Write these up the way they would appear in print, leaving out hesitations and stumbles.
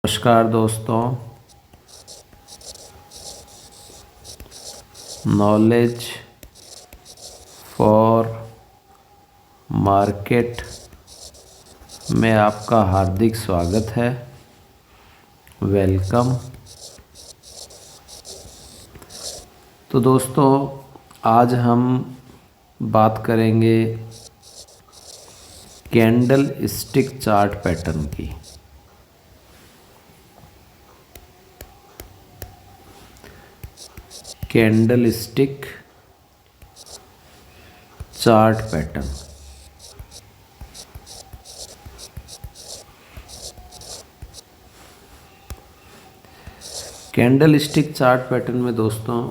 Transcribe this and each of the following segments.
नमस्कार दोस्तों, knowledge for market में आपका हार्दिक स्वागत है। वेलकम। तो दोस्तों, आज हम बात करेंगे कैंडल स्टिक चार्ट पैटर्न की। Candle stick chart pattern. Candle stick chart pattern में दोस्तों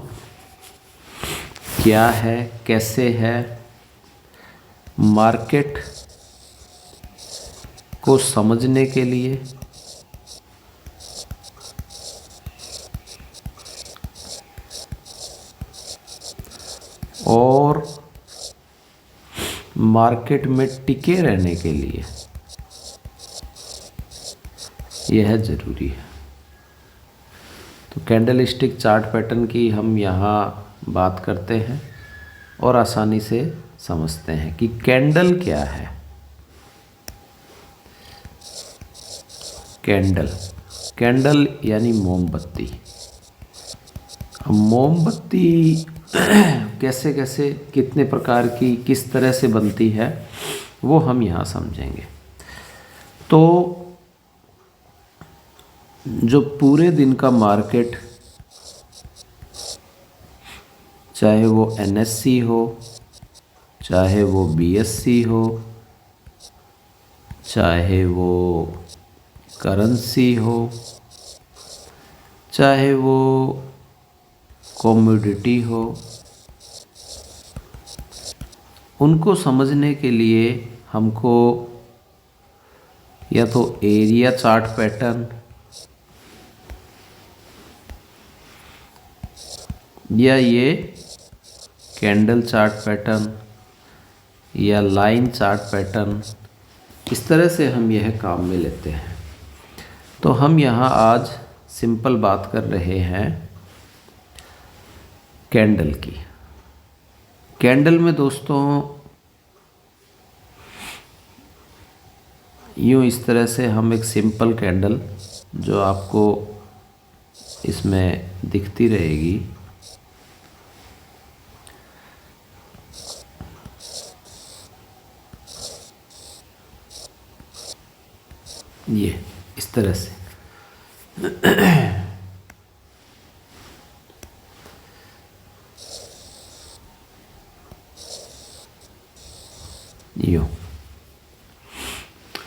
क्या है, कैसे है, मार्केट को समझने के लिए और मार्केट में टिके रहने के लिए यह ज़रूरी है। तो कैंडल स्टिक चार्ट पैटर्न की हम यहाँ बात करते हैं और आसानी से समझते हैं कि कैंडल क्या है। कैंडल यानी मोमबत्ती। अब मोमबत्ती कैसे कैसे, कितने प्रकार की, किस तरह से बनती है, वो हम यहाँ समझेंगे। तो जो पूरे दिन का मार्केट, चाहे वो एनएससी हो, चाहे वो बीएससी हो, चाहे वो करेंसी हो, चाहे वो कमोडिटी हो, उनको समझने के लिए हमको या तो एरिया चार्ट पैटर्न या ये कैंडल चार्ट पैटर्न या लाइन चार्ट पैटर्न, इस तरह से हम यह काम में लेते हैं। तो हम यहाँ आज सिंपल बात कर रहे हैं कैंडल की। कैंडल में दोस्तों यूँ इस तरह से हम एक सिंपल कैंडल जो आपको इसमें दिखती रहेगी, ये इस तरह से यूँ,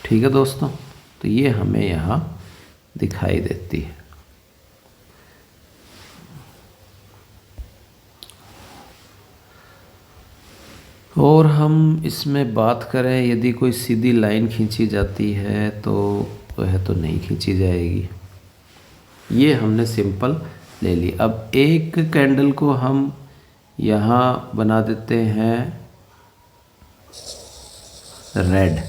ठीक है दोस्तों। तो ये हमें यहाँ दिखाई देती है। और हम इसमें बात करें, यदि कोई सीधी लाइन खींची जाती है तो वह तो नहीं खींची जाएगी। ये हमने सिंपल ले ली। अब एक कैंडल को हम यहाँ बना देते हैं रेड,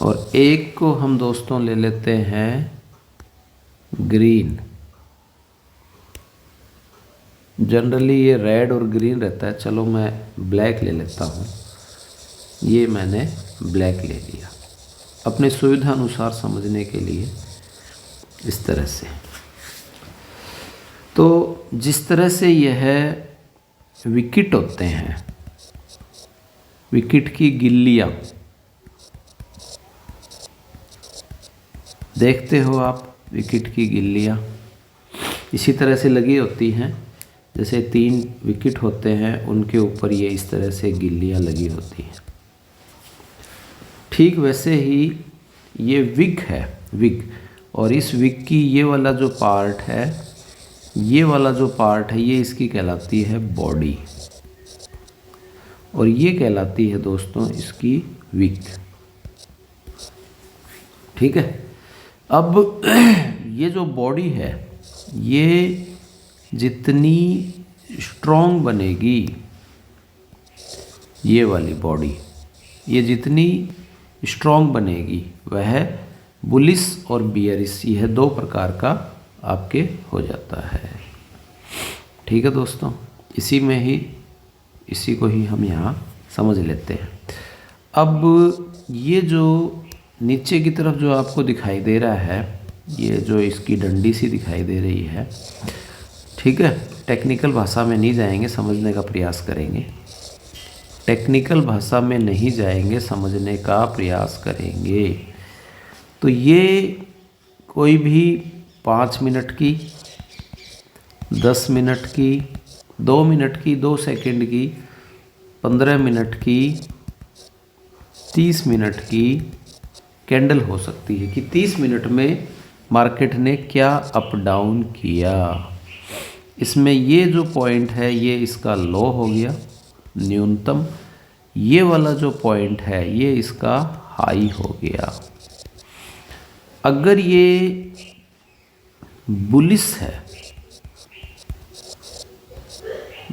और एक को हम दोस्तों ले लेते हैं ग्रीन। जनरली ये रेड और ग्रीन रहता है, चलो मैं ब्लैक ले लेता हूँ। ये मैंने ब्लैक ले लिया अपनी सुविधा अनुसार समझने के लिए, इस तरह से। तो जिस तरह से यह विकेट होते हैं, विकेट की गिल्लियाँ देखते हो आप, विकेट की गिल्लियाँ इसी तरह से लगी होती हैं। जैसे 3 विकेट होते हैं, उनके ऊपर ये इस तरह से गिल्लियाँ लगी होती हैं। ठीक वैसे ही ये विग है, विग। और इस विग की ये वाला जो पार्ट है, ये वाला जो पार्ट है, ये इसकी कहलाती है बॉडी, और ये कहलाती है दोस्तों इसकी विग। ठीक है। अब ये जो बॉडी है, ये जितनी स्ट्रॉन्ग बनेगी, ये वाली बॉडी, ये जितनी स्ट्रॉन्ग बनेगी वह बुलिश और बियरिश, यह दो प्रकार का आपके हो जाता है। ठीक है दोस्तों, इसी को ही हम यहाँ समझ लेते हैं। अब ये जो नीचे की तरफ जो आपको दिखाई दे रहा है, ये जो इसकी डंडी सी दिखाई दे रही है, ठीक है, टेक्निकल भाषा में नहीं जाएंगे, समझने का प्रयास करेंगे। टेक्निकल भाषा में नहीं जाएंगे, समझने का प्रयास करेंगे। तो ये कोई भी 5 मिनट की, 10 मिनट की, 2 मिनट की, 2 सेकंड की, 15 मिनट की, 30 मिनट की कैंडल हो सकती है कि 30 मिनट में मार्केट ने क्या अप डाउन किया। इसमें ये जो पॉइंट है ये इसका लो हो गया न्यूनतम, ये वाला जो पॉइंट है ये इसका हाई हो गया। अगर ये बुलिश है,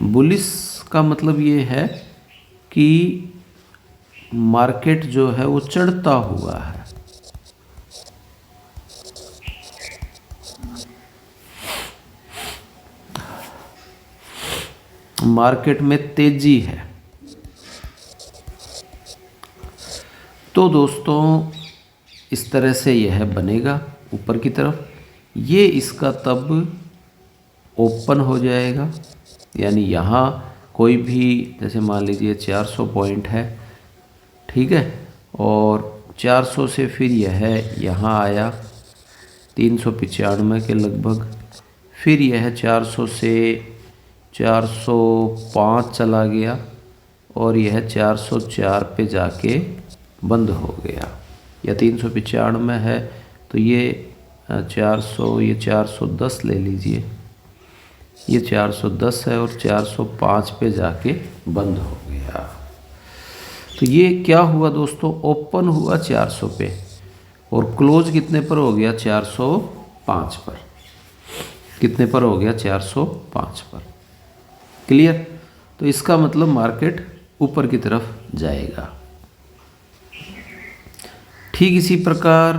बुलिश का मतलब ये है कि मार्केट जो है वो चढ़ता हुआ है, मार्केट में तेजी है। तो दोस्तों इस तरह से यह बनेगा ऊपर की तरफ, ये इसका तब ओपन हो जाएगा, यानी यहाँ कोई भी, जैसे मान लीजिए 400 पॉइंट है, ठीक है, और 400 से फिर यह यहाँ आया 395 के लगभग, फिर यह 400 से 405 चला गया और यह 404 पे जाके बंद हो गया, या 395 है तो ये 400, ये 410 ले लीजिए, ये 410 है और 405 पे जाके बंद हो गया। तो ये क्या हुआ दोस्तों, ओपन हुआ 400 पे और क्लोज कितने पर हो गया, 405 पर। कितने पर हो गया, 405 पर। क्लियर। तो इसका मतलब मार्केट ऊपर की तरफ जाएगा। ठीक इसी प्रकार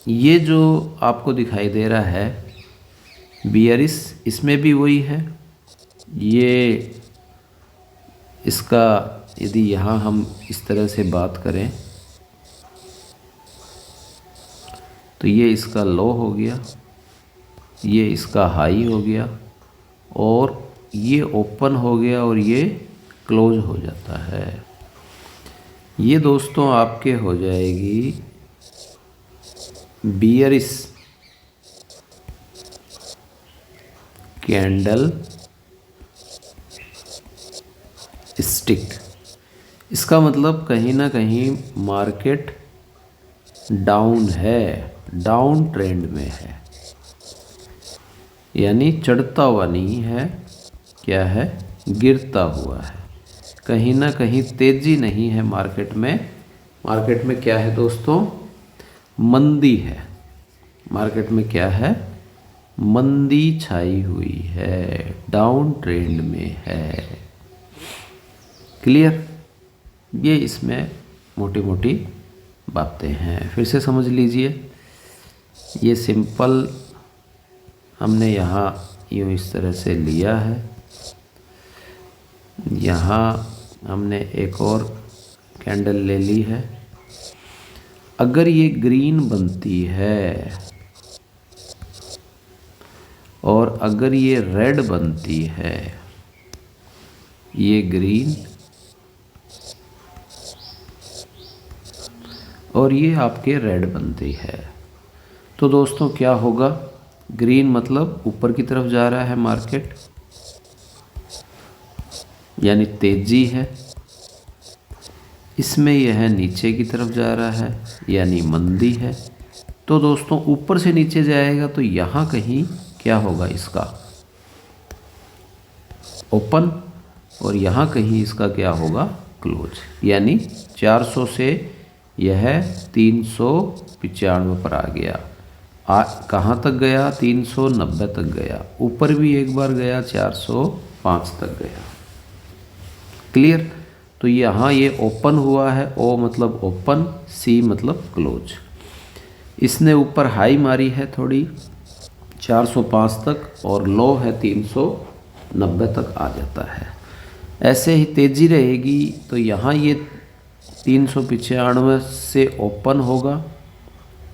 ये जो आपको दिखाई दे रहा है बियरिश, इसमें भी वही है। ये इसका यदि यहाँ हम इस तरह से बात करें तो ये इसका लो हो गया, ये इसका हाई हो गया और ये ओपन हो गया और ये क्लोज हो जाता है। ये दोस्तों आपके हो जाएगी बियरिश कैंडल स्टिक। इसका मतलब कहीं ना कहीं मार्केट डाउन है, डाउन ट्रेंड में है, यानी चढ़ता हुआ नहीं है, क्या है, गिरता हुआ है। कहीं ना कहीं तेजी नहीं है मार्केट में। मार्केट में क्या है दोस्तों, मंदी है। मार्केट में क्या है, मंदी छाई हुई है, डाउन ट्रेंड में है। क्लियर। ये इसमें मोटी मोटी बातें हैं, फिर से समझ लीजिए। ये सिंपल हमने यहाँ यूँ इस तरह से लिया है, यहाँ हमने एक और कैंडल ले ली है। अगर ये ग्रीन बनती है और अगर ये रेड बनती है, ये ग्रीन और ये आपके रेड बनती है, तो दोस्तों क्या होगा, ग्रीन मतलब ऊपर की तरफ जा रहा है मार्केट, यानी तेजी है। इसमें यह नीचे की तरफ जा रहा है, यानी मंदी है। तो दोस्तों ऊपर से नीचे जाएगा तो यहाँ कहीं क्या होगा, इसका ओपन, और यहाँ कहीं इसका क्या होगा, क्लोज। यानी 400 से यह 395 पर आ गया। कहाँ तक गया, 390 तक गया। ऊपर भी एक बार गया, 405 तक गया। क्लियर। तो यहाँ ये ओपन हुआ है, ओ मतलब ओपन, सी मतलब क्लोज। इसने ऊपर हाई मारी है थोड़ी 405 तक, और लो है 390 तक आ जाता है। ऐसे ही तेज़ी रहेगी तो यहाँ ये 395 से ओपन होगा,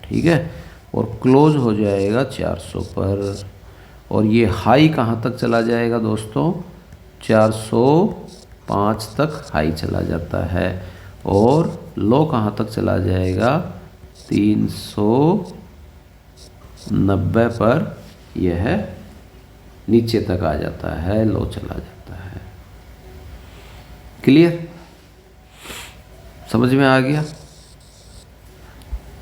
ठीक है, और क्लोज हो जाएगा 400 पर। और ये हाई कहाँ तक चला जाएगा दोस्तों, 405 तक हाई चला जाता है, और लो कहाँ तक चला जाएगा, 390 पर यह नीचे तक आ जाता है, लो चला जाता है। क्लियर, समझ में आ गया?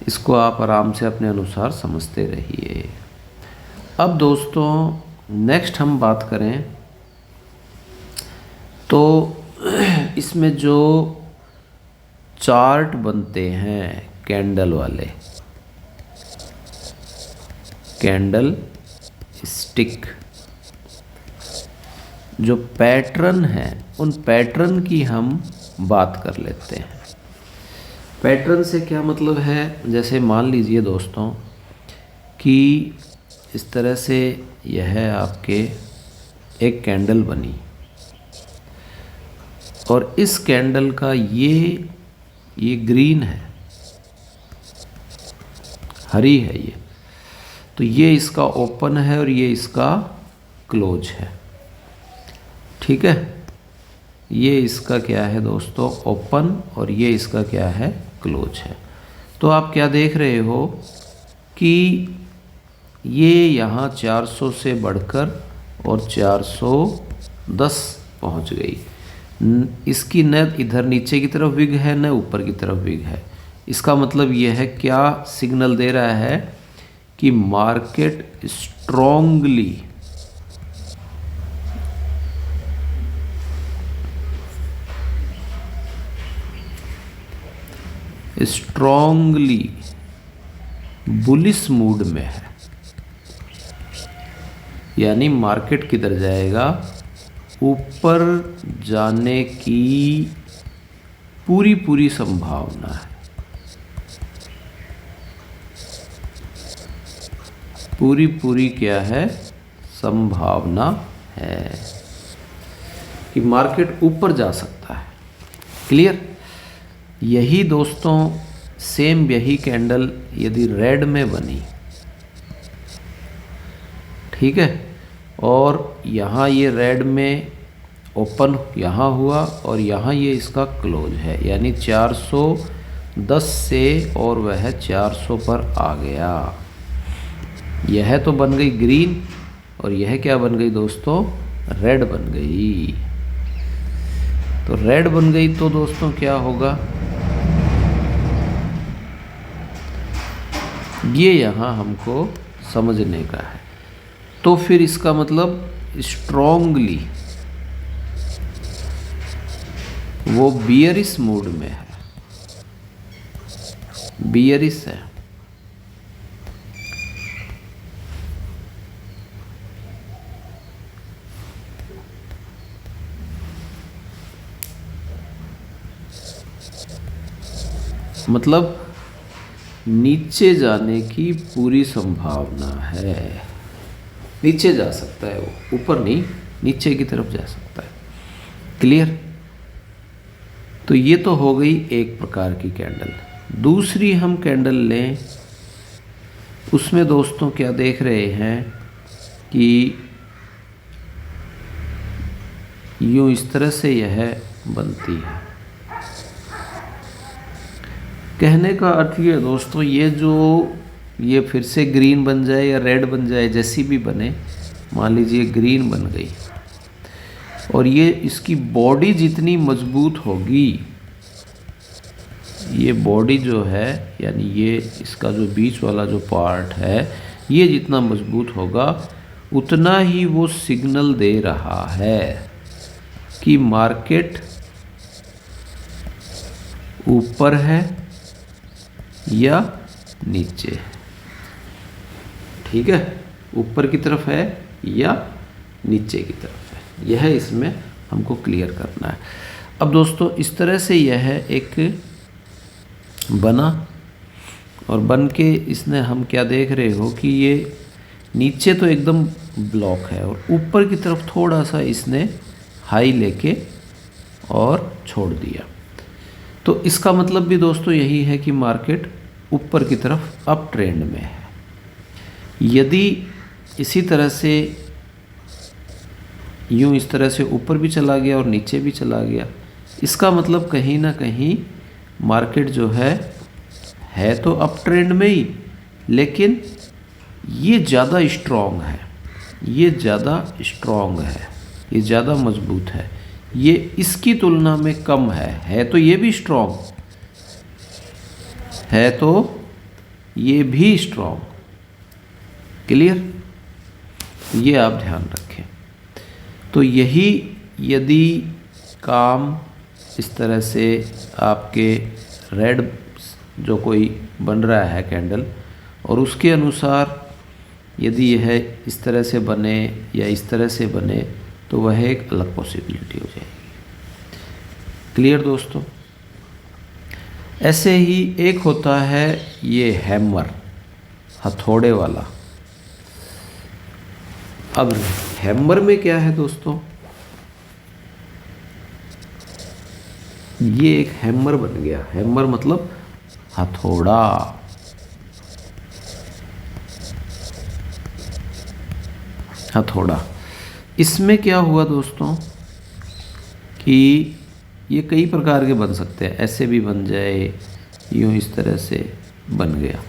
इसको आप आराम से अपने अनुसार समझते रहिए। अब दोस्तों नेक्स्ट हम बात करें तो इसमें जो चार्ट बनते हैं कैंडल वाले, कैंडल स्टिक, जो पैटर्न है उन पैटर्न की हम बात कर लेते हैं। पैटर्न से क्या मतलब है, जैसे मान लीजिए दोस्तों कि इस तरह से यह आपके एक कैंडल बनी, और इस कैंडल का ये ग्रीन है, हरी है ये, तो ये इसका ओपन है और ये इसका क्लोज है, ठीक है। ये इसका क्या है दोस्तों, ओपन, और ये इसका क्या है, क्लोज है। तो आप क्या देख रहे हो कि ये यहाँ 400 से बढ़कर और 410 पहुँच गई। इसकी न इधर नीचे की तरफ विग है, न ऊपर की तरफ विग है। इसका मतलब यह है, क्या सिग्नल दे रहा है कि मार्केट स्ट्रॉन्गली बुलिश मूड में है, यानी मार्केट किधर जाएगा, ऊपर जाने की पूरी संभावना है, पूरी क्या है, संभावना है कि मार्केट ऊपर जा सकता है। क्लियर? यही दोस्तों सेम यही कैंडल यदि रेड में बनी, ठीक है, और यहाँ ये रेड में ओपन यहाँ हुआ और यहाँ ये इसका क्लोज है, यानी 410 से और वह 400 पर आ गया। यह तो बन गई ग्रीन, और यह क्या बन गई दोस्तों, रेड बन गई। तो रेड बन गई तो दोस्तों क्या होगा, ये यहाँ हमको समझने का है। तो फिर इसका मतलब स्ट्रॉन्गली वो बियरिश मूड में है, बियरिश है। मतलब नीचे जाने की पूरी संभावना है, नीचे जा सकता है वो, ऊपर नहीं, नीचे की तरफ जा सकता है। क्लियर? तो ये तो हो गई एक प्रकार की कैंडल। दूसरी हम कैंडल लें, उसमें दोस्तों क्या देख रहे हैं कि यूं इस तरह से यह बनती है। कहने का अर्थ ये दोस्तों, ये फिर से ग्रीन बन जाए या रेड बन जाए, जैसी भी बने, मान लीजिए ग्रीन बन गई, और ये इसकी बॉडी जितनी मजबूत होगी, ये बॉडी जो है यानी ये इसका जो बीच वाला जो पार्ट है, ये जितना मजबूत होगा उतना ही वो सिग्नल दे रहा है कि मार्केट ऊपर है या नीचे, ठीक है, ऊपर की तरफ है या नीचे की तरफ है, यह इसमें हमको क्लियर करना है। अब दोस्तों इस तरह से यह एक बना, और बन के इसने हम क्या देख रहे हो कि ये नीचे तो एकदम ब्लॉक है और ऊपर की तरफ थोड़ा सा इसने हाई लेके और छोड़ दिया। तो इसका मतलब भी दोस्तों यही है कि मार्केट ऊपर की तरफ अप ट्रेंड में है। यदि इसी तरह से यूँ इस तरह से ऊपर भी चला गया और नीचे भी चला गया, इसका मतलब कहीं ना कहीं मार्केट जो है तो अप ट्रेंड में ही, लेकिन ये ज़्यादा स्ट्रॉन्ग है, ये ज़्यादा स्ट्रॉन्ग है, ये ज़्यादा मजबूत है, ये इसकी तुलना में कम है तो ये भी स्ट्रॉन्ग है, तो ये भी स्ट्रॉन्ग। क्लियर? ये आप ध्यान रखें। तो यही यदि काम इस तरह से आपके रेड जो कोई बन रहा है कैंडल, और उसके अनुसार यदि यह इस तरह से बने या इस तरह से बने तो वह एक अलग पॉसिबिलिटी हो जाएगी। क्लियर दोस्तों? ऐसे ही एक होता है ये हैमर, हथौड़े वाला। अब हैमर में क्या है दोस्तों, ये एक हैमर बन गया। हैमर मतलब हथौड़ा। हथौड़ा, इसमें क्या हुआ दोस्तों कि ये कई प्रकार के बन सकते हैं, ऐसे भी बन जाए, यूँ इस तरह से बन गया।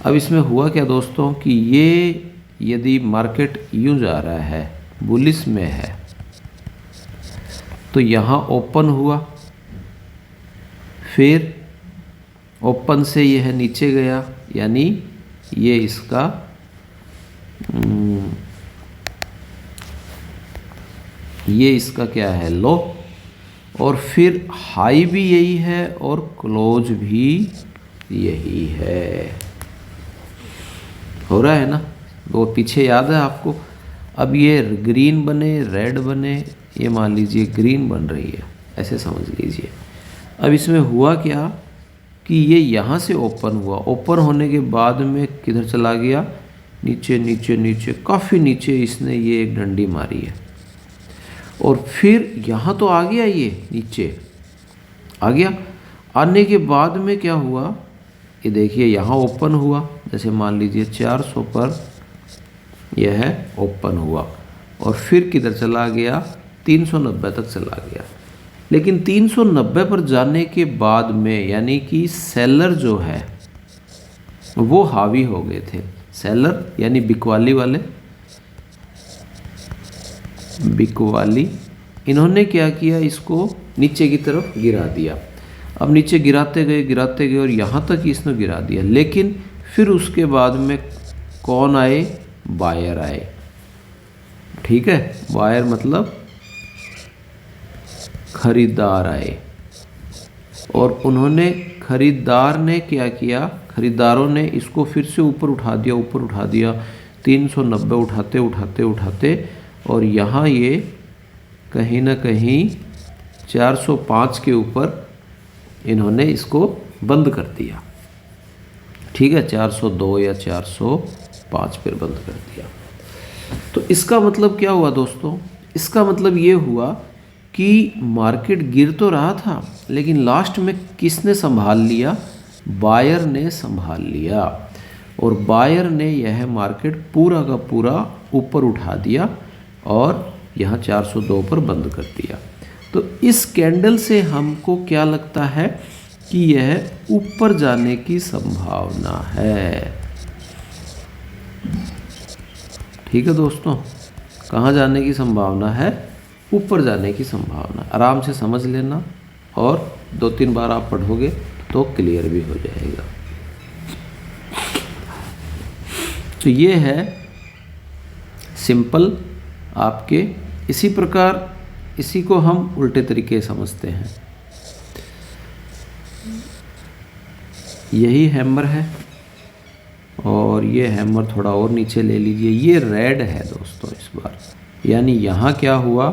अब इसमें हुआ क्या दोस्तों कि ये यदि मार्केट यूँ जा रहा है, बुलिश में है, तो यहाँ ओपन हुआ, फिर ओपन से यह नीचे गया, यानी ये इसका क्या है, लो, और फिर हाई भी यही है और क्लोज भी यही है। हो रहा है ना? वो पीछे याद है आपको? अब ये ग्रीन बने, रेड बने, ये मान लीजिए ग्रीन बन रही है, ऐसे समझ लीजिए। अब इसमें हुआ क्या कि ये यहाँ से ओपन हुआ, ओपन होने के बाद में किधर चला गया, नीचे नीचे नीचे, काफ़ी नीचे इसने ये एक डंडी मारी है, और फिर यहाँ तो आ गया, ये नीचे आ गया। आने के बाद में क्या हुआ, ये देखिए यहाँ ओपन हुआ, जैसे मान लीजिए 400 पर यह ओपन हुआ, और फिर किधर चला गया, 390 तक चला गया। लेकिन 390 पर जाने के बाद में यानी कि सेलर जो है वो हावी हो गए थे। सेलर यानी बिकवाली वाले, बिकवाली, इन्होंने क्या किया, इसको नीचे की तरफ गिरा दिया। अब नीचे गिराते गए और यहाँ तक इसने गिरा दिया। लेकिन फिर उसके बाद में कौन आए, बायर आए। ठीक है, बायर मतलब खरीदार आए, और उन्होंने, खरीदार ने क्या किया, खरीदारों ने इसको फिर से ऊपर उठा दिया 390 उठाते, और यहाँ ये कहीं ना कहीं 405 के ऊपर इन्होंने इसको बंद कर दिया। ठीक है, 402 या 405 पर बंद कर दिया। तो इसका मतलब क्या हुआ दोस्तों, इसका मतलब ये हुआ कि मार्केट गिर तो रहा था, लेकिन लास्ट में किसने संभाल लिया, बायर ने संभाल लिया, और बायर ने यह मार्केट पूरा का पूरा ऊपर उठा दिया और यहाँ 402 पर बंद कर दिया। तो इस कैंडल से हमको क्या लगता है कि यह ऊपर जाने की संभावना है। ठीक है दोस्तों, कहाँ जाने की संभावना है, ऊपर जाने की संभावना। आराम से समझ लेना, और 2-3 बार आप पढ़ोगे तो क्लियर भी हो जाएगा। तो ये है सिंपल आपके। इसी प्रकार इसी को हम उल्टे तरीके समझते हैं। यही हैमर है, और ये हैमर थोड़ा और नीचे ले लीजिए। ये रेड है दोस्तों इस बार, यानी यहाँ क्या हुआ,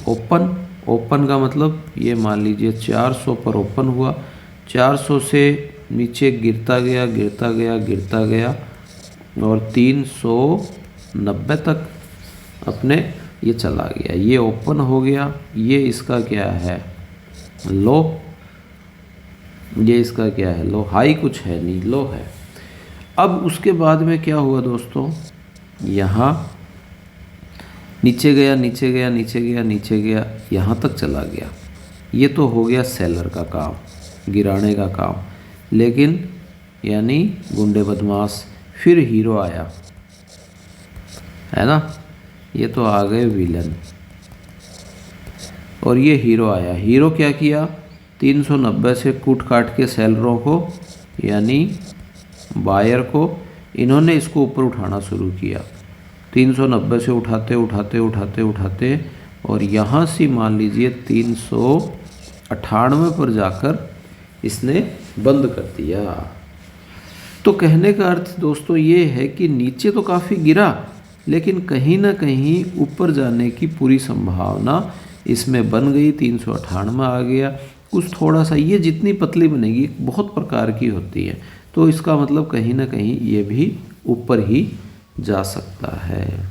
ओपन, ओपन का मतलब ये मान लीजिए 400 पर ओपन हुआ, 400 से नीचे गिरता गया गिरता गया गिरता गया और 390 तक अपने ये चला गया, ये ओपन हो गया। ये इसका क्या है, लो। ये इसका क्या है, लो। हाई कुछ है नहीं, लो है। अब उसके बाद में क्या हुआ दोस्तों, यहाँ नीचे गया नीचे गया नीचे गया नीचे गया, यहाँ तक चला गया। ये तो हो गया सेलर का काम, गिराने का काम। लेकिन यानी गुंडे बदमाश, फिर हीरो आया, है ना। ये तो आ गए विलन। और ये हीरो आया। हीरो क्या किया, 390 से कूट काट के सेलरों को यानी बायर को, इन्होंने इसको ऊपर उठाना शुरू किया। 390 से उठाते उठाते उठाते उठाते और यहाँ से मान लीजिए 398 पर जाकर इसने बंद कर दिया। तो कहने का अर्थ दोस्तों ये है कि नीचे तो काफ़ी गिरा, लेकिन कहीं ना कहीं ऊपर जाने की पूरी संभावना इसमें बन गई। 398 आ गया, कुछ थोड़ा सा, ये जितनी पतली बनेगी बहुत प्रकार की होती है, तो इसका मतलब कहीं ना कहीं ये भी ऊपर ही जा सकता है।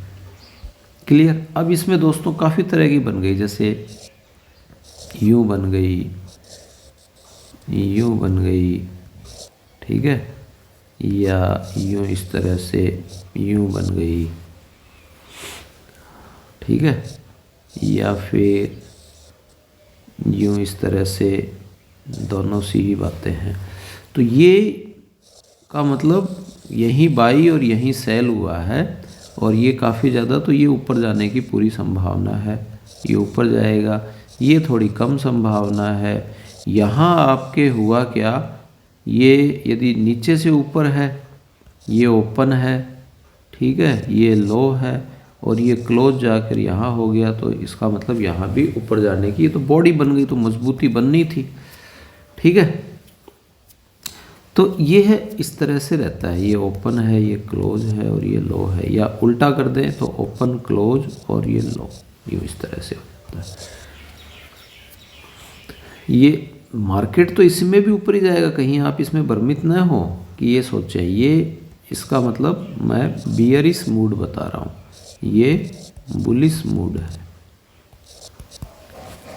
क्लियर। अब इसमें दोस्तों काफ़ी तरह की बन गई, जैसे यूँ बन गई, यूँ बन गई, ठीक है, या यूँ इस तरह से यूँ बन गई, ठीक है, या फिर यूँ इस तरह से, दोनों सी ही बातें हैं। तो ये का मतलब यहीं बाई और यहीं सेल हुआ है, और ये काफ़ी ज़्यादा, तो ये ऊपर जाने की पूरी संभावना है, ये ऊपर जाएगा। ये थोड़ी कम संभावना है। यहाँ आपके हुआ क्या, ये यदि नीचे से ऊपर है, ये ओपन है, ठीक है, ये लो है, और ये क्लोज जाकर यहाँ हो गया, तो इसका मतलब यहाँ भी ऊपर जाने की, ये तो बॉडी बन गई, तो मजबूती बननी थी, ठीक है। तो ये है, इस तरह से रहता है। ये ओपन है, ये क्लोज है और ये लो है, या उल्टा कर दें तो ओपन क्लोज और ये लो, ये इस तरह से होता है। ये मार्केट तो इसमें भी ऊपर ही जाएगा, कहीं आप इसमें भ्रमित न हो कि ये सोचें। ये इसका मतलब मैं बियरिश मूड बता रहा हूँ, ये बुलिश मूड है।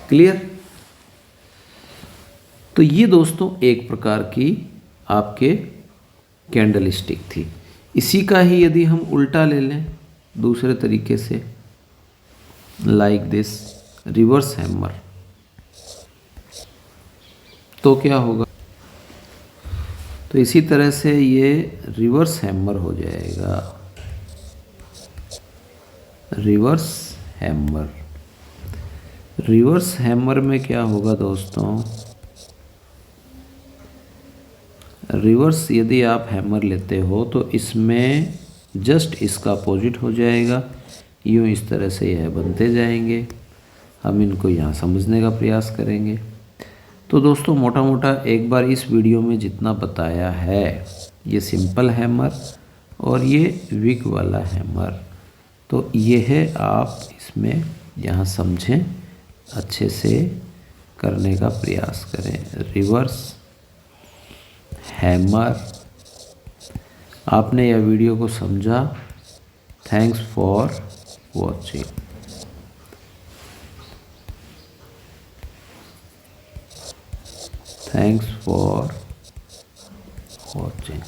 क्लियर। तो ये दोस्तों एक प्रकार की आपके कैंडल स्टिक थी। इसी का ही यदि हम उल्टा ले लें दूसरे तरीके से, लाइक दिस, रिवर्स हैमर, तो क्या होगा, तो इसी तरह से ये रिवर्स हैमर हो जाएगा, रिवर्स हैमर। रिवर्स हैमर में क्या होगा दोस्तों, रिवर्स यदि आप हैमर लेते हो तो इसमें जस्ट इसका अपोजिट हो जाएगा। यूँ इस तरह से यह बनते जाएंगे। हम इनको यहाँ समझने का प्रयास करेंगे। तो दोस्तों मोटा मोटा एक बार इस वीडियो में जितना बताया है, ये सिंपल हैमर और ये विग वाला हैमर, तो ये है, आप इसमें यहाँ समझें, अच्छे से करने का प्रयास करें। Reverse hammer. आपने यह वीडियो को समझा, thanks for watching. Thanks for watching.